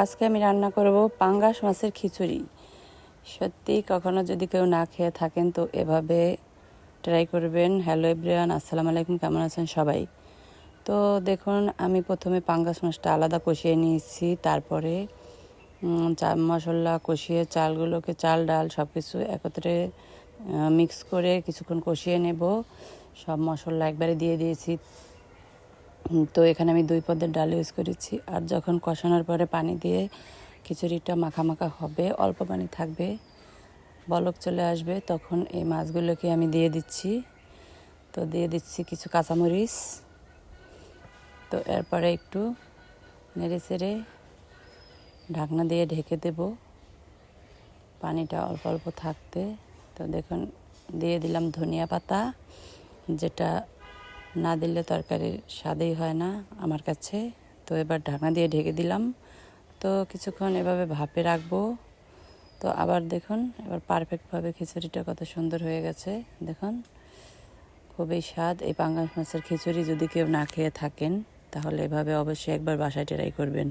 আজকে আমি রান্না করব পাঙ্গাস মাছের খিচুড়ি। সত্যি কখনো যদি কেউ না খেয়ে থাকেন তো এভাবে ট্রাই করবেন। হ্যালো এভরিওয়ান, আসসালামু আলাইকুম, কেমন আছেন সবাই? তো দেখুন, আমি প্রথমে পাঙ্গাস মাছটা আলাদা কষিয়ে নিয়েছি। তারপরে মশলা কষিয়ে চালগুলোকে, চাল ডাল সব কিছু একত্রে মিক্স করে কিছুক্ষণ কষিয়ে নেব। সব মশলা একবারে দিয়ে দিয়েছি। তো এখানে আমি 2 পদের ডাল ইউজ করেছি। আর যখন কষানোর পরে পানি দিয়ে খিচুড়িটা মাখা মাখা হবে, অল্প পানি থাকবে, বলক চলে আসবে, তখন এই মাছগুলোকে আমি দিয়ে দিচ্ছি। তো দিয়ে দিচ্ছি কিছু কাঁচামরিচ। তো এরপরে একটু নেড়ে চেড়ে ঢাকনা দিয়ে ঢেকে দেব পানিটা অল্প অল্প থাকতে। তো দেখুন, দিয়ে দিলাম ধনিয়া পাতা, যেটা না দিলে তরকারির স্বাদেই হয় না আমার কাছে। তো এবার ঢাকনা দিয়ে ঢেকে দিলাম। তো কিছুক্ষণ এভাবে ভাপে রাখবো। তো আবার দেখুন, এবার পারফেক্টভাবে খিচুড়িটা কত সুন্দর হয়ে গেছে। দেখুন, খুবই স্বাদ এই পাঙ্গাস মাছের খিচুড়ি। যদি কেউ না খেয়ে থাকেন তাহলে এভাবে অবশ্যই একবার বাসায় ট্রাই করবেন।